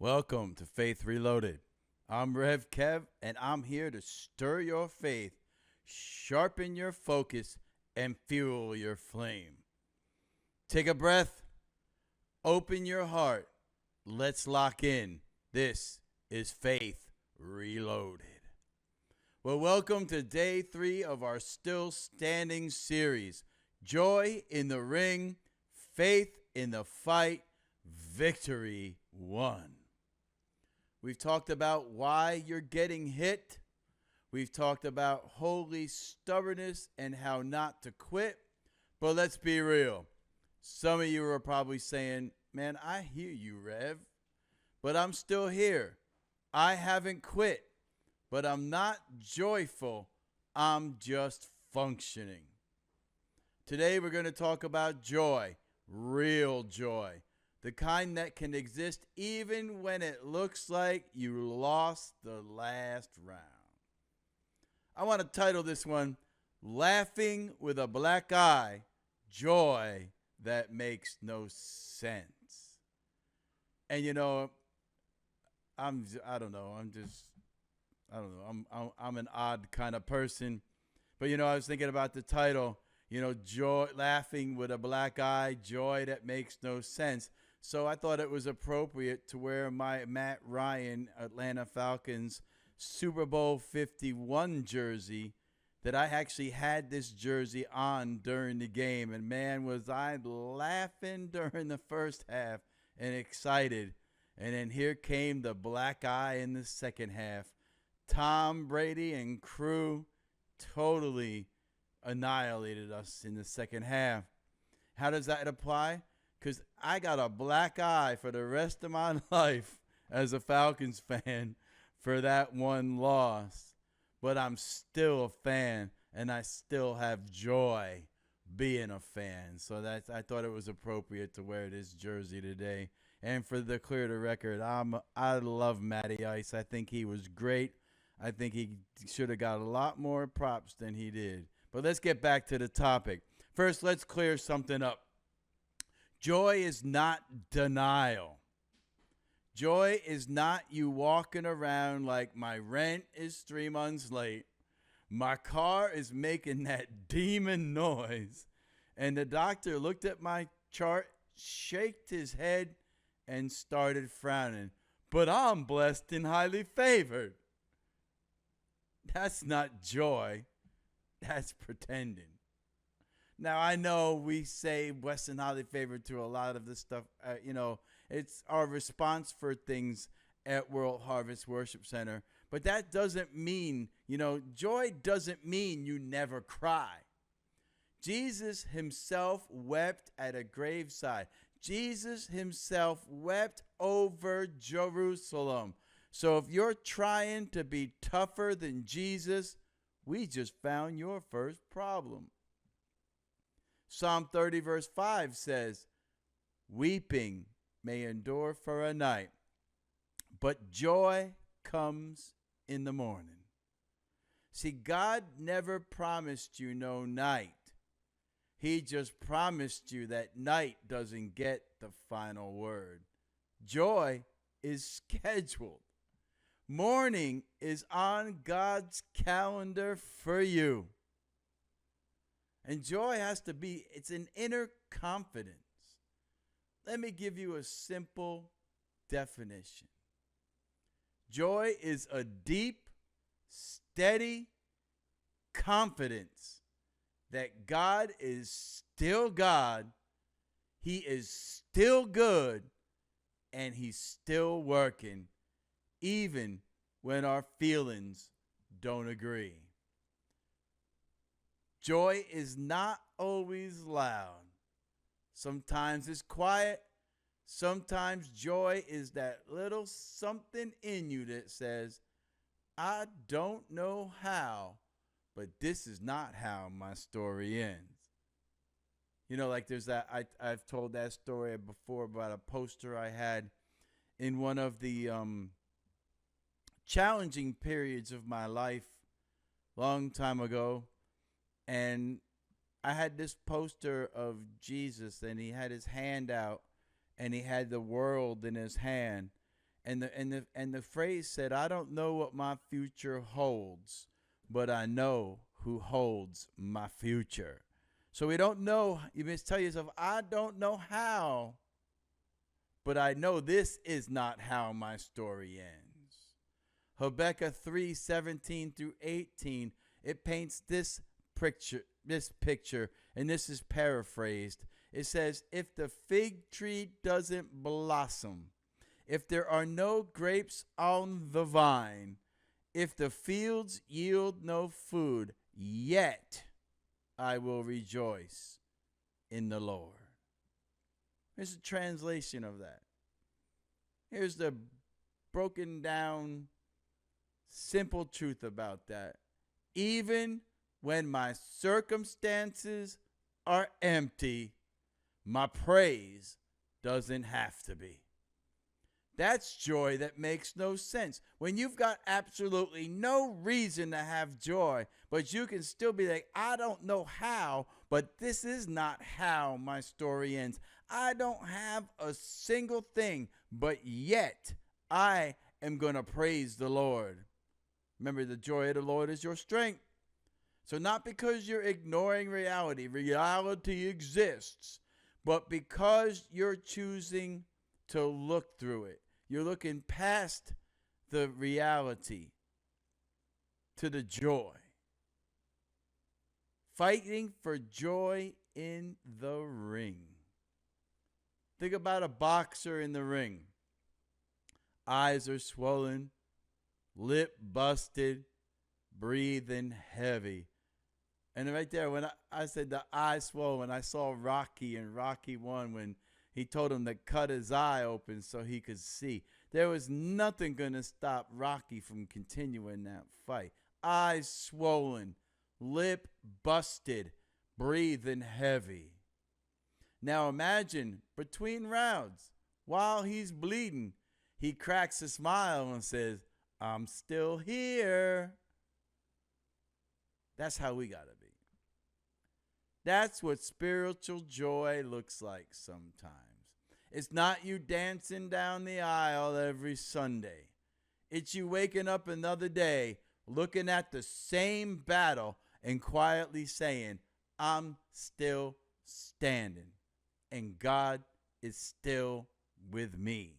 Welcome to Faith Reloaded. I'm Rev Kev, and I'm here to stir your faith, sharpen your focus, and fuel your flame. Take a breath, open your heart. Let's lock in. This is Faith Reloaded. Well, welcome to day 3 of our Still Standing series. Joy in the ring, faith in the fight, victory won. We've talked about why you're getting hit. We've talked about holy stubbornness and how not to quit. But let's be real. Some of you are probably saying, man, I hear you, Rev, but I'm still here. I haven't quit, but I'm not joyful. I'm just functioning. Today we're going to talk about joy, real joy. The kind that can exist even when it looks like you lost the last round. I want to title this one, Laughing with a Black Eye, Joy That Makes No Sense. And you know, I'm an odd kind of person. But you know, I was thinking about the title, joy, laughing with a black eye, joy that makes no sense. So I thought it was appropriate to wear my Matt Ryan Atlanta Falcons Super Bowl 51 jersey that I actually had this jersey on during the game. And man, was I laughing during the first half and excited. And then here came the black eye in the second half. Tom Brady and crew totally annihilated us in the second half. How does that apply? Because I got a black eye for the rest of my life as a Falcons fan for that one loss. But I'm still a fan, and I still have joy being a fan. So I thought it was appropriate to wear this jersey today. And for the clear the record, I love Matty Ice. I think he was great. I think he should have got a lot more props than he did. But let's get back to the topic. First, let's clear something up. Joy is not denial. Joy is not you walking around like my rent is 3 months late. My car is making that demon noise. And the doctor looked at my chart, shaked his head, and started frowning. But I'm blessed and highly favored. That's not joy. That's pretending. Now, I know we say blessed and highly favored to a lot of this stuff. It's our response for things at World Harvest Worship Center. But that doesn't mean, joy doesn't mean you never cry. Jesus himself wept at a graveside. Jesus himself wept over Jerusalem. So if you're trying to be tougher than Jesus, we just found your first problem. Psalm 30 verse 5 says, weeping may endure for a night, but joy comes in the morning. See, God never promised you no night. He just promised you that night doesn't get the final word. Joy is scheduled. Morning is on God's calendar for you. And joy has to be, it's an inner confidence. Let me give you a simple definition. Joy is a deep, steady confidence that God is still God, he is still good, and he's still working, even when our feelings don't agree. Joy is not always loud. Sometimes it's quiet. Sometimes joy is that little something in you that says, I don't know how, but this is not how my story ends. Like there's that, I've told that story before about a poster I had in one of the challenging periods of my life long time ago. And I had this poster of Jesus, and he had his hand out, and he had the world in his hand. And the phrase said, I don't know what my future holds, but I know who holds my future. So we don't know. You must tell yourself, I don't know how, but I know this is not how my story ends. Habakkuk 3:17 through 18, it paints this picture, and this is paraphrased. It says, if the fig tree doesn't blossom, if there are no grapes on the vine, if the fields yield no food, yet I will rejoice in the Lord. Here's a translation of that. Here's the broken down, simple truth about that. Even when my circumstances are empty, my praise doesn't have to be. That's joy that makes no sense. When you've got absolutely no reason to have joy, but you can still be like, I don't know how, but this is not how my story ends. I don't have a single thing, but yet I am going to praise the Lord. Remember, the joy of the Lord is your strength. So not because you're ignoring reality. Reality exists. But because you're choosing to look through it. You're looking past the reality to the joy. Fighting for joy in the ring. Think about a boxer in the ring. Eyes are swollen, lip busted, breathing heavy. And right there, when I said the eye swollen, I saw Rocky in Rocky 1 when he told him to cut his eye open so he could see. There was nothing going to stop Rocky from continuing that fight. Eyes swollen, lip busted, breathing heavy. Now imagine, between rounds, while he's bleeding, he cracks a smile and says, I'm still here. That's how we got to be. That's what spiritual joy looks like sometimes. It's not you dancing down the aisle every Sunday. It's you waking up another day, looking at the same battle and quietly saying, I'm still standing, and God is still with me.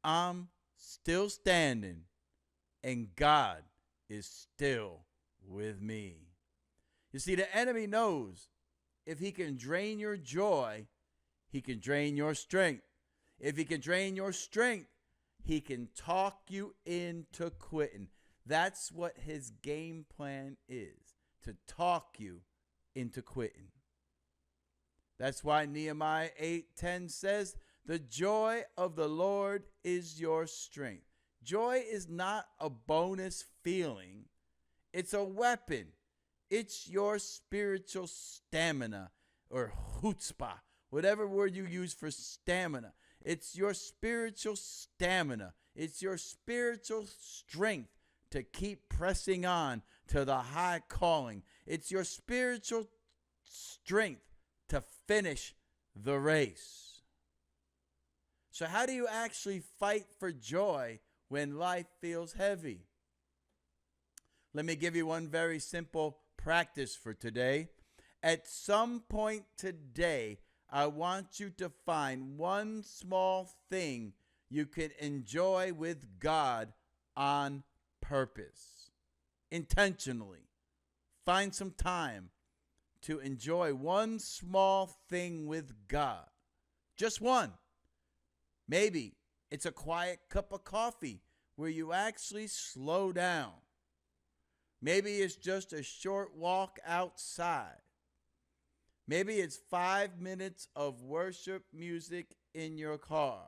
I'm still standing, and God is still with me. You see, the enemy knows if he can drain your joy, he can drain your strength. If he can drain your strength, he can talk you into quitting. That's what his game plan is, to talk you into quitting. That's why Nehemiah 8:10 says, the joy of the Lord is your strength. Joy is not a bonus feeling. It's a weapon. It's your spiritual stamina, or chutzpah, whatever word you use for stamina. It's your spiritual stamina. It's your spiritual strength to keep pressing on to the high calling. It's your spiritual strength to finish the race. So how do you actually fight for joy when life feels heavy? Let me give you one very simple practice for today. At some point today, I want you to find one small thing you can enjoy with God on purpose, intentionally. Find some time to enjoy one small thing with God. Just one. Maybe it's a quiet cup of coffee where you actually slow down. Maybe it's just a short walk outside. Maybe it's 5 minutes of worship music in your car.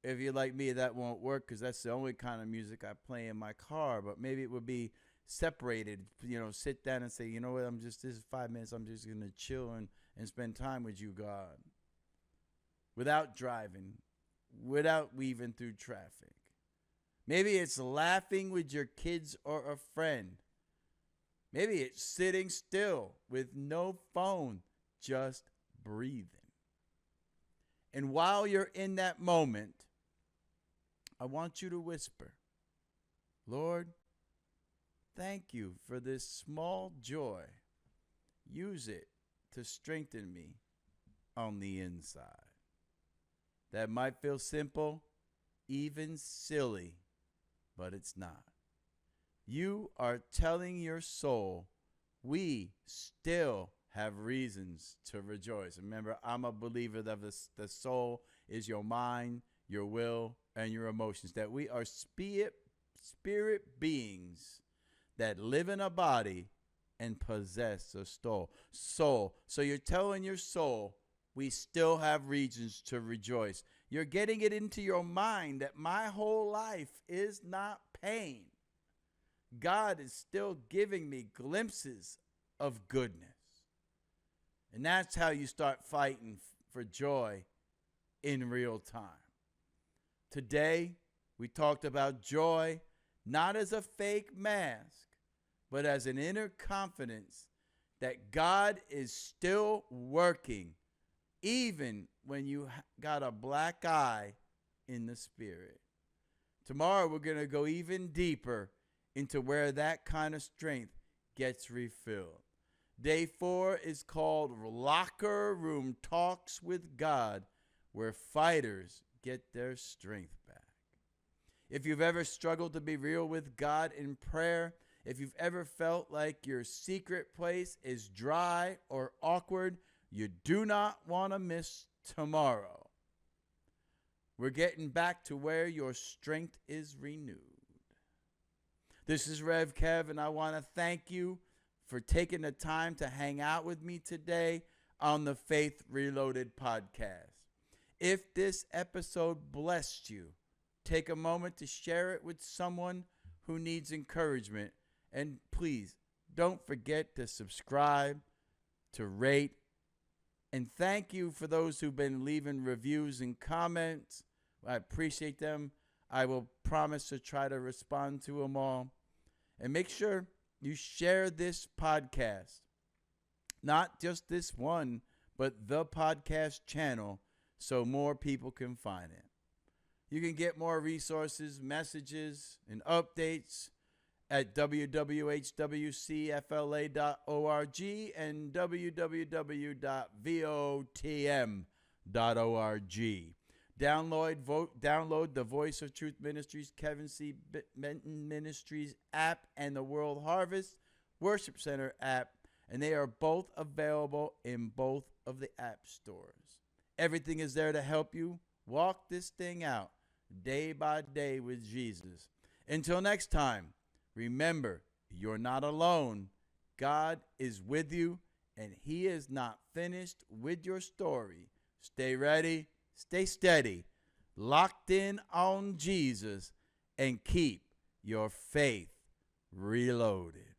If you're like me, that won't work because that's the only kind of music I play in my car. But maybe it would be separated. Sit down and say, you know what, this is 5 minutes. I'm just going to chill and spend time with you, God. Without driving, without weaving through traffic. Maybe it's laughing with your kids or a friend. Maybe it's sitting still with no phone, just breathing. And while you're in that moment, I want you to whisper, Lord, thank you for this small joy. Use it to strengthen me on the inside. That might feel simple, even silly, but it's not. You are telling your soul, we still have reasons to rejoice. Remember, I'm a believer that the soul is your mind, your will, and your emotions. That we are spirit beings that live in a body and possess a soul. So you're telling your soul, we still have reasons to rejoice. You're getting it into your mind that my whole life is not pain. God is still giving me glimpses of goodness. And that's how you start fighting for joy in real time. Today, we talked about joy not as a fake mask, but as an inner confidence that God is still working, even when you got a black eye in the spirit. Tomorrow, we're going to go even deeper into where that kind of strength gets refilled. Day 4 is called Locker Room Talks with God, where fighters get their strength back. If you've ever struggled to be real with God in prayer, if you've ever felt like your secret place is dry or awkward, you do not want to miss tomorrow. We're getting back to where your strength is renewed. This is Rev Kev, and I want to thank you for taking the time to hang out with me today on the Faith Reloaded podcast. If this episode blessed you, take a moment to share it with someone who needs encouragement. And please, don't forget to subscribe, to rate, and thank you for those who've been leaving reviews and comments. I appreciate them. I will promise to try to respond to them all. And make sure you share this podcast, not just this one, but the podcast channel, so more people can find it. You can get more resources, messages, and updates at www.hwcfla.org and www.votm.org. Download the Voice of Truth Ministries, Kevin C. Benton Ministries app, and the World Harvest Worship Center app, and they are both available in both of the app stores. Everything is there to help you walk this thing out day by day with Jesus. Until next time, remember, you're not alone. God is with you, and He is not finished with your story. Stay ready. Stay steady, locked in on Jesus, and keep your faith reloaded.